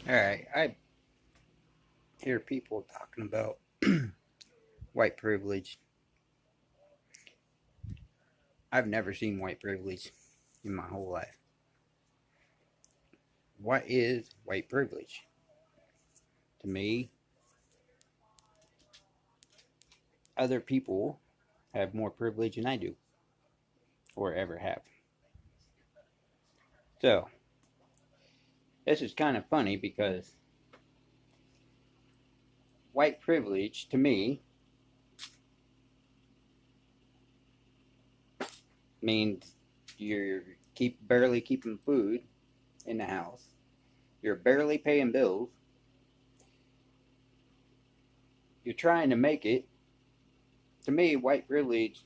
Alright, I hear people talking about white privilege. I've never seen white privilege in my whole life. What is white privilege? To me, other people have more privilege than I do, or ever have. So, this is kind of funny because white privilege, to me, means you're barely keeping food in the house, you're barely paying bills, you're trying to make it. To me, white privilege,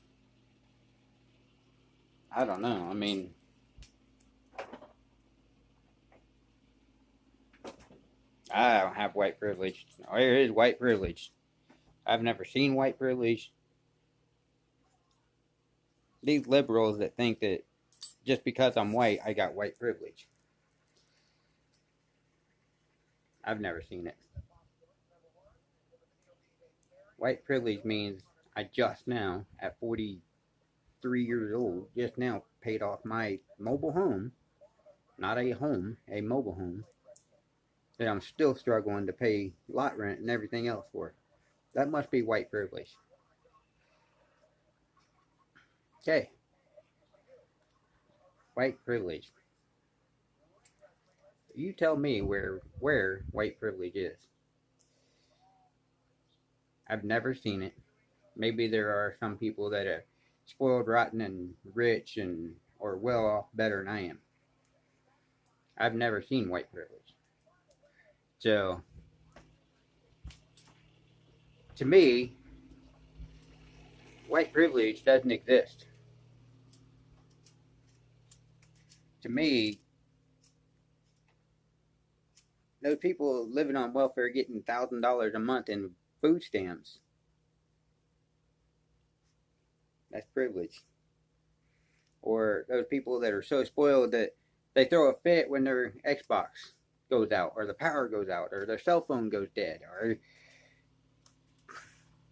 I don't know. I mean, I don't have white privilege. There is white privilege. I've never seen white privilege. These liberals that think that just because I'm white, I got white privilege. I've never seen it. White privilege means I just now, at 43 years old, just now paid off my mobile home, not a home, a mobile home, that I'm still struggling to pay lot rent and everything else for. That must be white privilege. Okay, white privilege. You tell me where white privilege is. I've never seen it. Maybe there are some people that are spoiled, rotten, and rich and or well off better than I am. I've never seen white privilege. So to me, white privilege doesn't exist. To me, those people living on welfare getting $1,000 a month in food stamps, that's privilege. Or those people that are so spoiled that they throw a fit when their Xbox goes out, or the power goes out, or their cell phone goes dead, or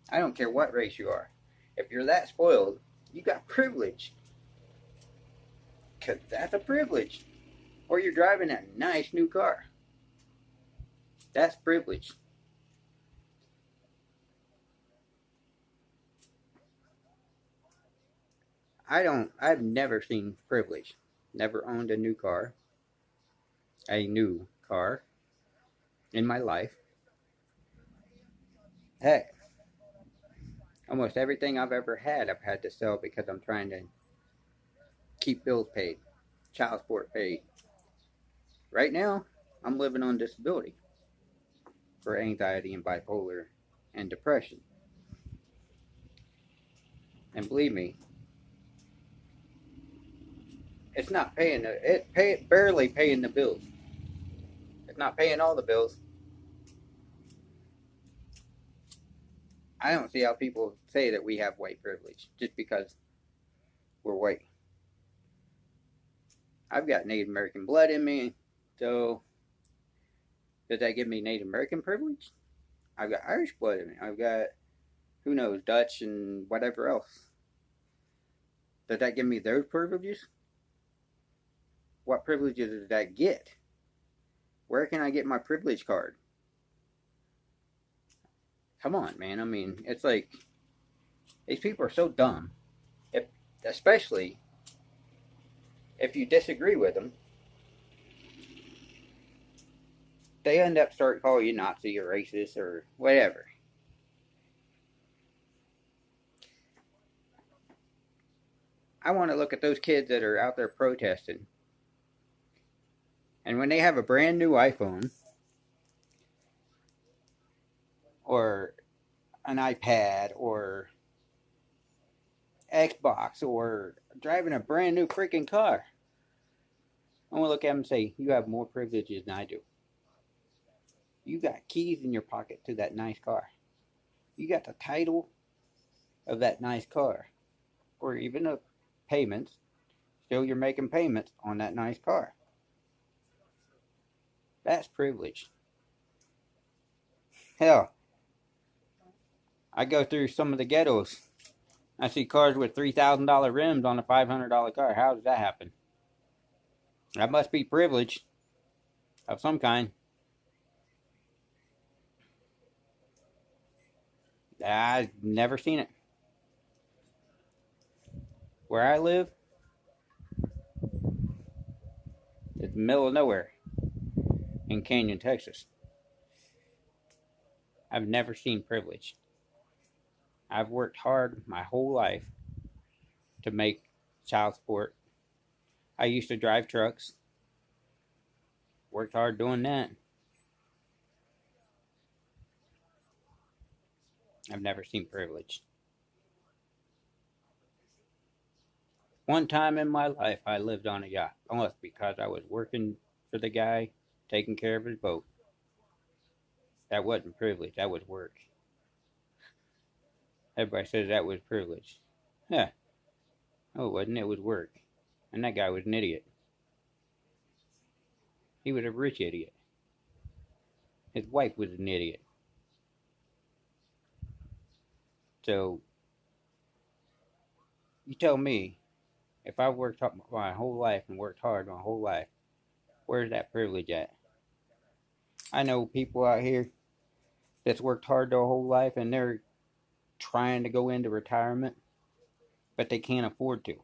I don't care what race you are. If you're that spoiled, you got privilege. Because that's a privilege. Or you're driving a nice new car. That's privilege. I've never seen privilege. Never owned a new car. A new car in my life. Heck, almost everything I've ever had, I've had to sell because I'm trying to keep bills paid, child support paid. Right now, I'm living on disability for anxiety and bipolar and depression. And believe me, it's not paying barely paying the bills. It's not paying all the bills. I don't see how people say that we have white privilege just because we're white. I've got Native American blood in me, so does that give me Native American privilege? I've got Irish blood in me. I've got who knows Dutch and whatever else. Does that give me those privileges? What privileges does that get? Where can I get my privilege card? Come on, man. I mean, it's like these people are so dumb. If, especially if you disagree with them, they end up start calling you Nazi or racist or whatever. I want to look at those kids that are out there protesting, and when they have a brand new iPhone or an iPad or Xbox or driving a brand new freaking car, I want to look at them and say, "You have more privileges than I do. You got keys in your pocket to that nice car. You got the title of that nice car, or even the payments. Still, you're making payments on that nice car. That's privilege. Hell, I go through some of the ghettos. I see cars with $3,000 rims on a $500 car. How does that happen? That must be privilege of some kind. I've never seen it. Where I live, it's the middle of nowhere in Canyon, Texas. I've never seen privilege. I've worked hard my whole life to make child support. I used to drive trucks. Worked hard doing that. I've never seen privilege. One time in my life, I lived on a yacht. Almost because I was working for the guy, taking care of his boat. That wasn't privilege. That was work. Everybody says that was privilege. Yeah. Oh, it wasn't. It was work. And that guy was an idiot. He was a rich idiot. His wife was an idiot. So, you tell me, if I've worked my whole life and worked hard my whole life, where's that privilege at? I know people out here that's worked hard their whole life and they're trying to go into retirement, but they can't afford to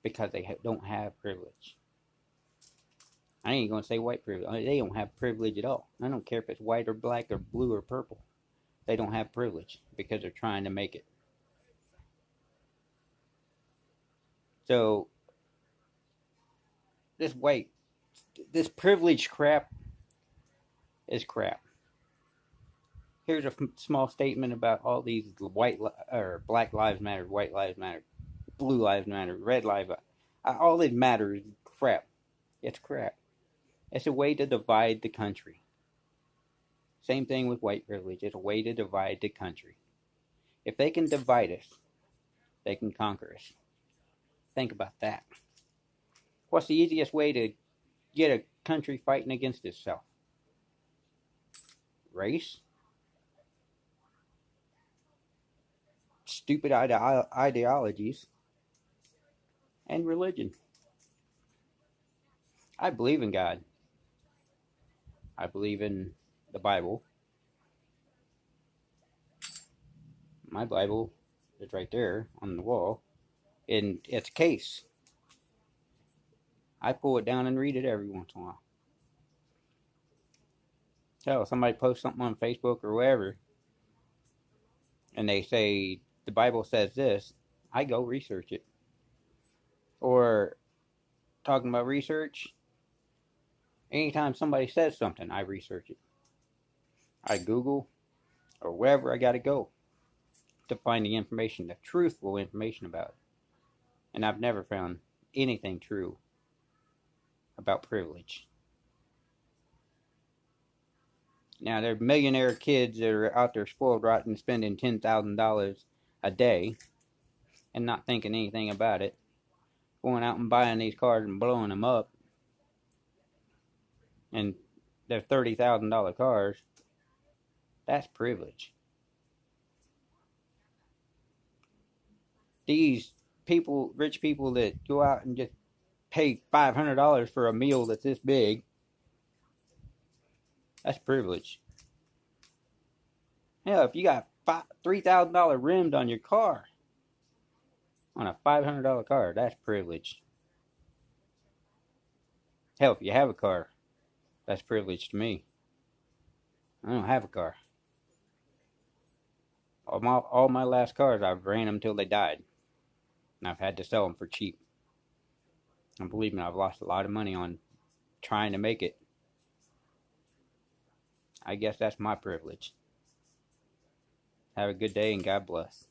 because they don't have privilege. I ain't gonna say white privilege. They don't have privilege at all. I don't care if it's white or black or blue or purple. They don't have privilege because they're trying to make it. So this privilege crap is crap. Here's a small statement about all these white or Black Lives Matter, White Lives Matter, Blue Lives Matter, Red Lives Matter. All this matters is crap. It's crap. It's a way to divide the country. Same thing with white privilege. It's a way to divide the country. If they can divide us, they can conquer us. Think about that. What's the easiest way to get a country fighting against itself? Race? Stupid ideologies? And religion. I believe in God. I believe in the Bible. My Bible is right there on the wall. And it's a case. I pull it down and read it every once in a while. So if somebody posts something on Facebook or wherever, and they say the Bible says this, I go research it. Or talking about research, anytime somebody says something, I research it. I Google or wherever I gotta go to find the information, the truthful information about it. And I've never found anything true about privilege. Now, there are millionaire kids that are out there spoiled rotten, spending $10,000 a day and not thinking anything about it, going out and buying these cars and blowing them up. And they're $30,000 cars. That's privilege. These people, rich people that go out and just pay $500 for a meal that's this big, that's privilege. Hell, if you got $3,000 rims on your car, on a $500 car, that's privilege. Hell, if you have a car, that's privilege to me. I don't have a car. All my last cars, I've ran them till they died. And I've had to sell them for cheap. And believe me, I've lost a lot of money on trying to make it. I guess that's my privilege. Have a good day and God bless.